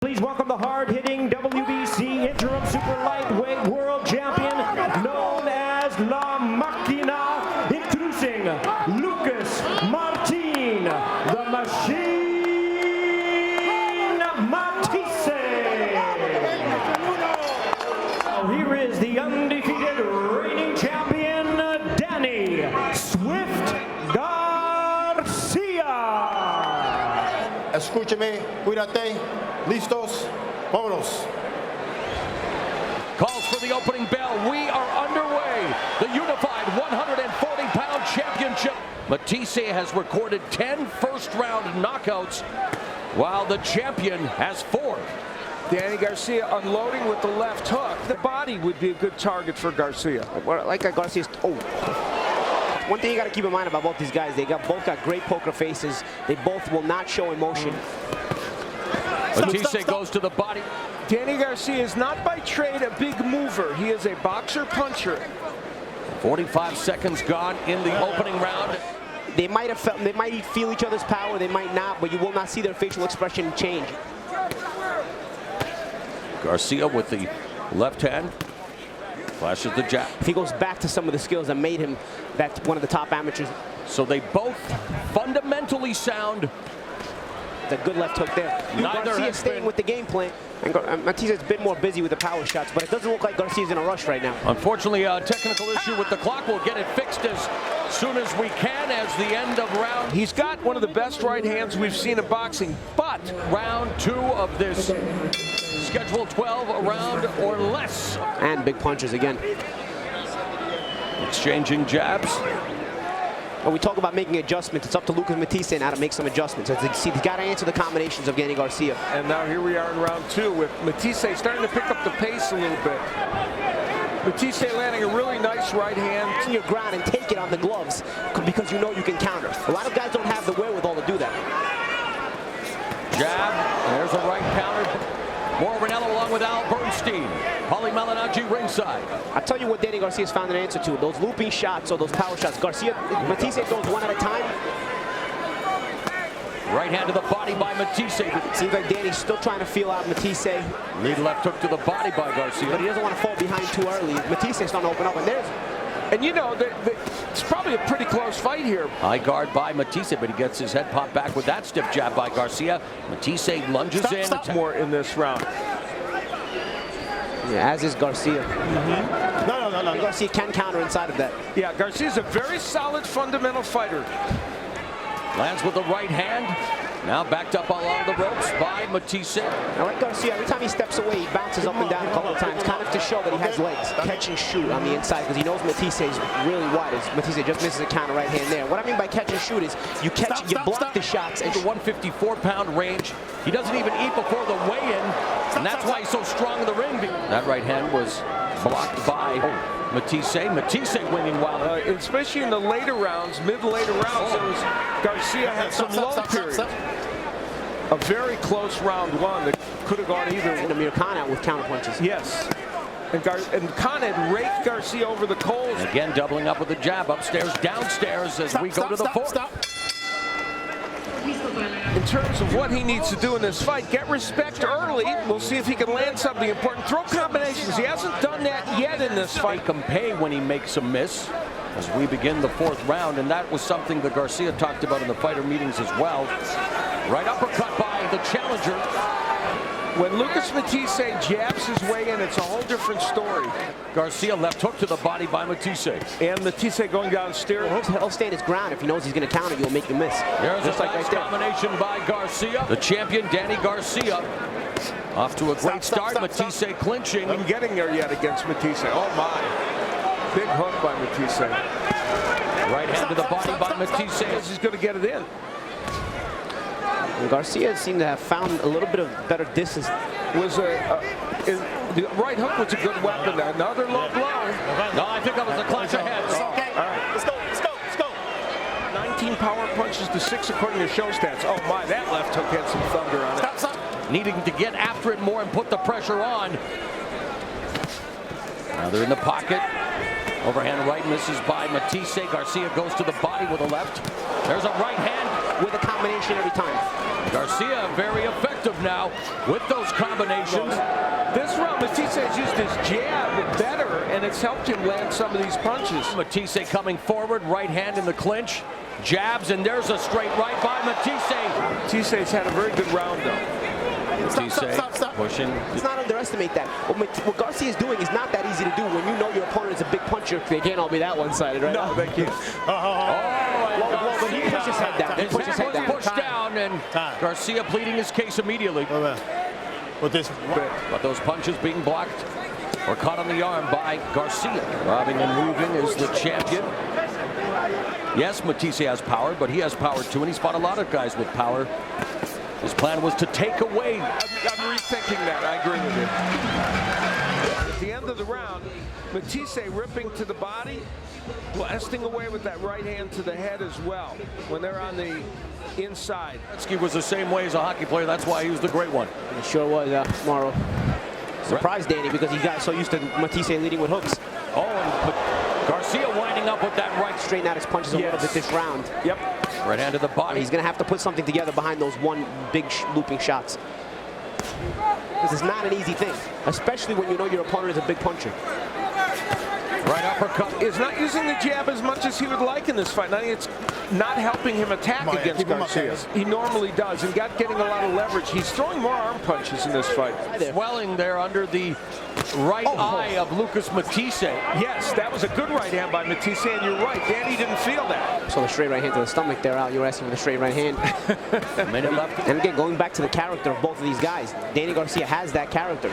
Please welcome the hard-hitting WBC interim super lightweight world champion known as La Maquina, introducing Lucas Martin, the machine Matthysse. Now here is the undefeated reigning champion, Danny Swift Garcia. Escúcheme, cuídate, listos, vámonos. Calls for the opening bell. We are underway. The unified 140-pound championship. Matthysse has recorded 10 first-round knockouts, while the champion has 4. Danny Garcia unloading with the left hook. The body would be a good target for Garcia. Like Garcia's. Oh. One thing you got to keep in mind about both these guys, both got great poker faces. They both will not show emotion. Matthysse goes to the body. Danny Garcia is not by trade a big mover. He is a boxer puncher. 45 seconds gone in the opening round. They might feel each other's power, they might not, but you will not see their facial expression change. Garcia with the left hand. Flashes the jab. If he goes back to some of the skills that made him one of the top amateurs. So they both fundamentally sound. The good left hook there. Garcia staying with the game plan. And Matthysse is a bit more busy with the power shots, but it doesn't look like Garcia's in a rush right now. Unfortunately, a technical issue with the clock. We'll get it fixed as soon as we can as the end of round. He's got one of the best right hands we've seen in boxing, but round 2 of this scheduled 12 round or less. And big punches again. Exchanging jabs. When we talk about making adjustments, it's up to Lucas Matthysse now to make some adjustments. As you see, he's got to answer the combinations of Danny Garcia. And now here we are in round 2 with Matthysse starting to pick up the pace a little bit. Matthysse landing a really nice right hand. In your ground and take it on the gloves because you know you can counter. A lot of guys don't have the wherewithal to do that. Jab, there's a right counter. More Ranello along with Al Bernstein. Paulie Malignaggi ringside. I'll tell you what Danny Garcia's found an answer to. Those looping shots or those power shots. Matthysse goes one at a time. Right hand to the body by Matthysse. It seems like Danny's still trying to feel out Matthysse. Lead left hook to the body by Garcia. But he doesn't want to fall behind too early. Matthysse starting to open up, and and you know, it's probably a pretty close fight here. High guard by Matthysse, but he gets his head popped back with that stiff jab by Garcia. Matthysse lunges in. More in this round. Yeah, as is Garcia. No. Garcia can counter inside of that. Yeah, Garcia's a very solid fundamental fighter. Lands with the right hand. Now backed up along the ropes by Matthysse. I like Garcia. Every time he steps away, he bounces up and down a couple of times, kind of to show that he has legs. Catch and shoot on the inside because he knows Matthysse is really wide. Matthysse just misses a counter right hand there. What I mean by catch and shoot is you block the shots. And the 154-pound range. He doesn't even eat before the weigh-in, and that's why he's so strong in the ring. That right hand was blocked by Matthysse. Matthysse winning wild. Especially in the later rounds, mid-later rounds, Garcia had some low periods. A very close round 1 that could have gone either way. And Amir Khan out with counter punches. Yes. And Khan had raked Garcia over the coals. And again, doubling up with the jab, upstairs, downstairs as we go to the 4th. In terms of what he needs to do in this fight, get respect early. We'll see if he can land something important. Throw combinations. He hasn't done that yet in this fight. Make him pay when he makes a miss as we begin the 4th round, and that was something that Garcia talked about in the fighter meetings as well. Right uppercut by the challenger. When Lucas Matthysse jabs his way in, it's a whole different story. Garcia left hook to the body by Matthysse. And Matthysse going downstairs. Well, he'll stand his ground. If he knows he's going to counter, you'll make him miss. There's just a like nice combination by Garcia. The champion, Danny Garcia, off to a great start. Matthysse clinching. I'm getting there yet against Matthysse. Oh, my. Big hook by Matthysse. Right hand to the body by Matthysse. He's going to get it in. And Garcia seemed to have found a little bit of better distance. The right hook was a good weapon. Another low blow. No, I think that was a clutch of heads. Okay. All right. Let's go. 19 power punches to 6 according to show stats. Oh my, that left hook had some thunder on it. Stop. Needing to get after it more and put the pressure on. Now they're in the pocket. Overhand right misses by Matthysse. Garcia goes to the body with a left. There's a right hand. With a combination every time. Garcia very effective. effective now with those combinations. This round, Matthysse has used his jab better, and it's helped him land some of these punches. Matthysse coming forward, right hand in the clinch. Jabs, and there's a straight right by Matthysse. Mathisse's had a very good round, though. Stop. Pushing. Let's not underestimate that. What Garcia is doing is not that easy to do when you know your opponent is a big puncher. They can't all be that one-sided, right? No, they can't. But he pushed his head down. He pushed his head down. Pushed down, and Garcia pleading his case immediately. With this, But those punches being blocked or caught on the arm by Garcia. Robbing and moving is the champion. Yes, Matthysse has power, but he has power too, and he's fought a lot of guys with power. His plan was to take away. I'm rethinking that. I agree with you. At the end of the round, Matthysse ripping to the body, blasting away with that right hand to the head as well when they're on the inside. He was the same way as a hockey player. That's why he was the great one. It sure was, Mauro. Surprised Danny because he got so used to Matthysse leading with hooks. Oh, and Garcia winding up with that right. Straighten out his punches a little bit this round. Yep. Right hand to the body. He's going to have to put something together behind those one big looping shots. This is not an easy thing, especially when you know your opponent is a big puncher. Right uppercut. Is not using the jab as much as he would like in this fight. I think it's not helping him attack against Garcia. He normally does, and getting a lot of leverage. He's throwing more arm punches in this fight. Swelling there under the right eye of Lucas Matthysse. Yes, that was a good right hand by Matthysse, and you're right. Danny didn't feel that. So the straight right hand to the stomach there, Al. You were asking for the straight right hand. A minute left. And again, going back to the character of both of these guys, Danny Garcia has that character.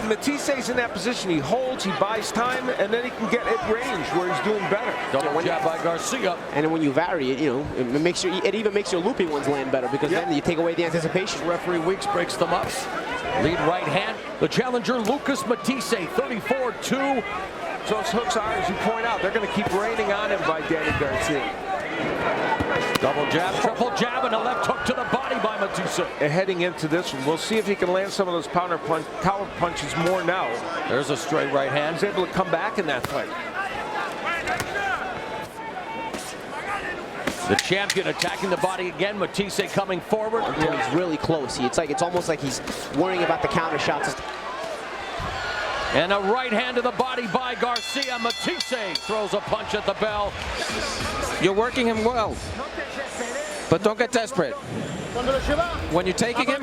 Matthysse in that position. He holds, he buys time, and then he can get at range where he's doing better. Double jab by Garcia. And then when you vary it, it even makes your looping ones land better because then you take away the anticipation. Referee Weeks breaks them up. Lead right hand. The challenger, Lucas Matthysse, 34-2. Those hooks are, as you point out, they're going to keep raining on him by Danny Garcia. Double jab, triple jab, and a left hook to the body by Matthysse. And heading into this one, we'll see if he can land some of those power punches more now. There's a straight right hand. He's able to come back in that fight. The champion attacking the body again. Matthysse coming forward. He's really close. It's almost like he's worrying about the counter shots. And a right hand to the body by Garcia. Matthysse throws a punch at the bell. You're working him well, but don't get desperate. When you're taking him,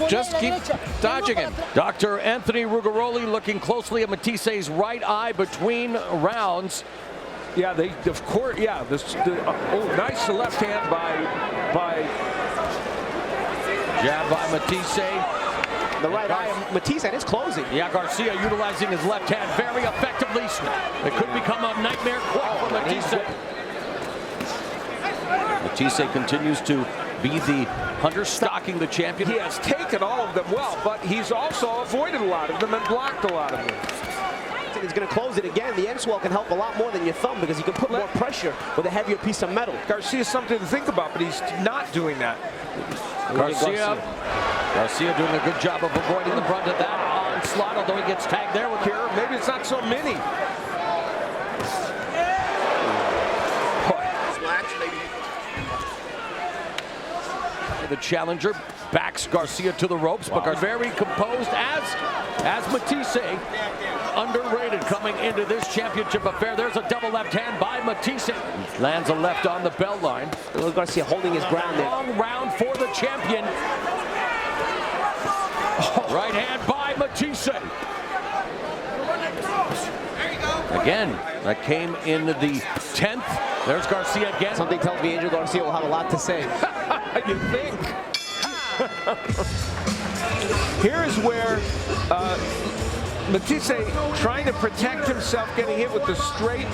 just keep dodging him. Dr. Anthony Rugaroli looking closely at Matthyse's right eye between rounds. Yeah, of course, yeah. Nice left hand by Jab by Matthysse. The right eye of Matthysse, and it's closing. Yeah, Garcia utilizing his left hand very effectively. It could become a nightmare quick for Matthysse. Matthysse continues to be the hunter, stalking the champion. He has taken all of them well, but he's also avoided a lot of them and blocked a lot of them. He's going to close it again. The end swell can help a lot more than your thumb because you can put more pressure with a heavier piece of metal. Garcia's something to think about, but he's not doing that. Garcia doing a good job of avoiding the brunt of that onslaught, although he gets tagged there with here. Maybe it's not so many. The challenger backs Garcia to the ropes, but Garcia very composed as Matthysse. Underrated coming into this championship affair. There's a double left hand by Matthysse. Lands a left on the belt line. Look, Garcia holding his ground there. Long round for the champion. Right hand by Matthysse. Again, that came in the 10th. There's Garcia again. Something tells me Angel Garcia will have a lot to say. You think? Here's where Matthysse trying to protect himself, getting hit with the straight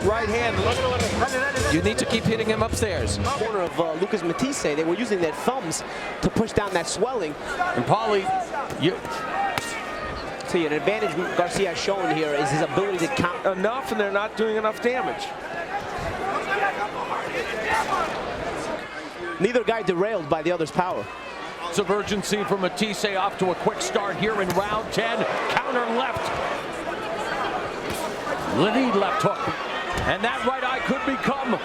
right hand. You need to keep hitting him upstairs. Corner of Lucas Matthysse, they were using their thumbs to push down that swelling. And Paulie, See, an advantage Garcia has shown here is his ability to count. Enough, and they're not doing enough damage. Neither guy derailed by the other's power. It's of urgency for Matthysse, off to a quick start here in round 10. Counter left. Lead left hook. And that right eye could become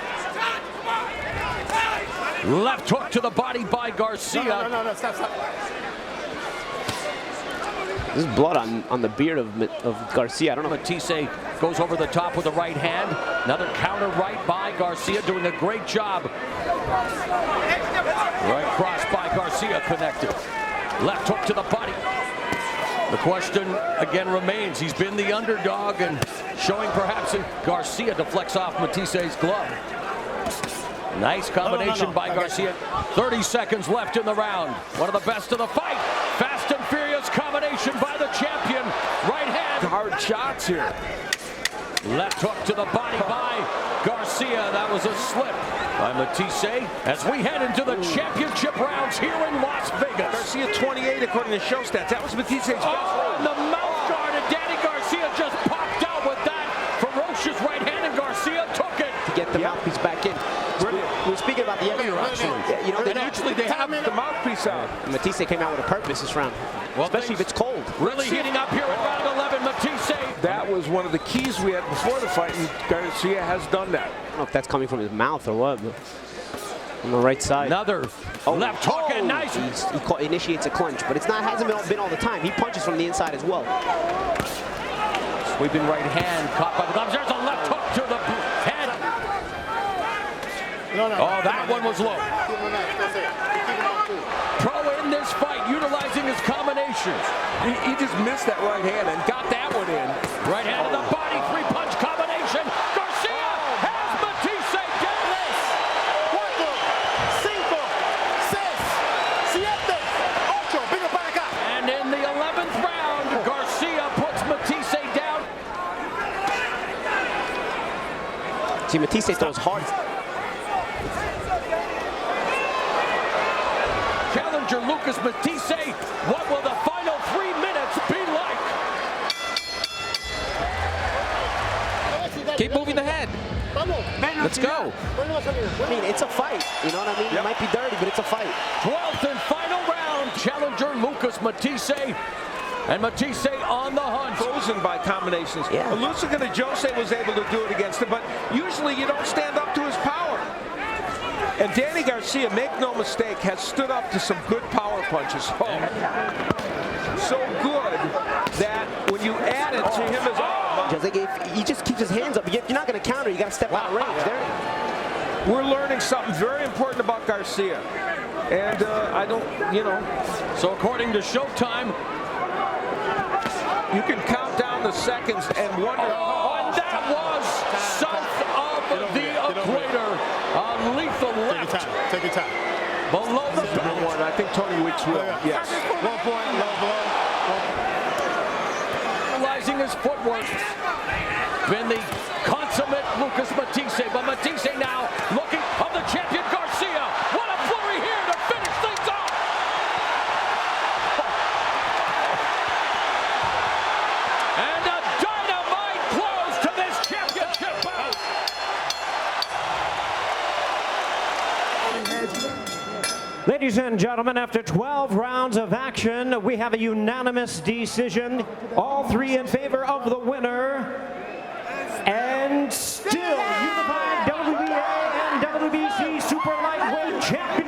Left hook to the body by Garcia. No, stop. There's blood on the beard of Garcia. I don't know. Matthysse goes over the top with the right hand. Another counter right by Garcia, doing a great job. Right cross by Garcia, connected. Left hook to the body. The question again remains. He's been the underdog and showing perhaps Garcia deflects off Mathisse's glove. Nice combination by Garcia. 30 seconds left in the round. One of the best of the fight. Fast and furious combination by the champion. Right hand. Hard shots here. Left hook to the body by Garcia. That was a slip by Matthysse as we head into the championship rounds here in Las Vegas. Garcia 28 according to show stats. That was Matthisse's best. Oh, and the mouth guard, and Danny Garcia just popped out with that ferocious right hand, and Garcia took it. To get the mouthpiece back in. We're speaking about the evidence. Actually, you know, usually they have the mouthpiece out. Matthysse came out with a purpose this round, especially if it's cold. Really heating up here in round 11. Matthysse. That was one of the keys we had before the fight, and Garcia has done that. I don't know if that's coming from his mouth or what, but on the right side. Another left hook and nice. He initiates a clinch, but hasn't been all the time. He punches from the inside as well. Sweeping right hand, caught by the gloves. There's a left hook to the head. Oh, that one was low. Pro in this fight, utilizing his combinations. He just missed that right hand and got that one in. Right hand to the body, three-punch combination. Garcia has Matthysse down. 4, 5, 6, 7, 8. Venga para acá. And in the 11th round, Garcia puts Matthysse down. See, Matthysse throws hard. Challenger Lucas Matthysse, what will the final 3 minutes be like? Keep moving the head. Let's go. I mean, it's a fight. You know what I mean? It might be dirty, but it's a fight. 12th and final round, Challenger Lucas Matthysse. And Matthysse on the hunt. Frozen by combinations. Yeah. Elusigan and Jose was able to do it against him, but usually you don't stand up to his power. And Danny Garcia, make no mistake, has stood up to some good power punches. So good that when you add it to him as He just keeps his hands up. If you're not going to counter, you got to step out of range. We're learning something very important about Garcia. And I don't, So according to Showtime, you can count down the seconds and wonder. and that was south of the equator. A lethal left. Take your time. Below the belt. One. I think Tony Weeks will. Yes. 1 point, low blow. Utilizing his footwork. Been the consummate Lucas Matthysse, but Matthysse now looking of the champion Garcia. What a flurry here to finish things off. And a dynamite close to this championship bout. Ladies and gentlemen, after 12 rounds of action, we have a unanimous decision. All 3 in favor of the winner. And still unified WBA and WBC super lightweight champion.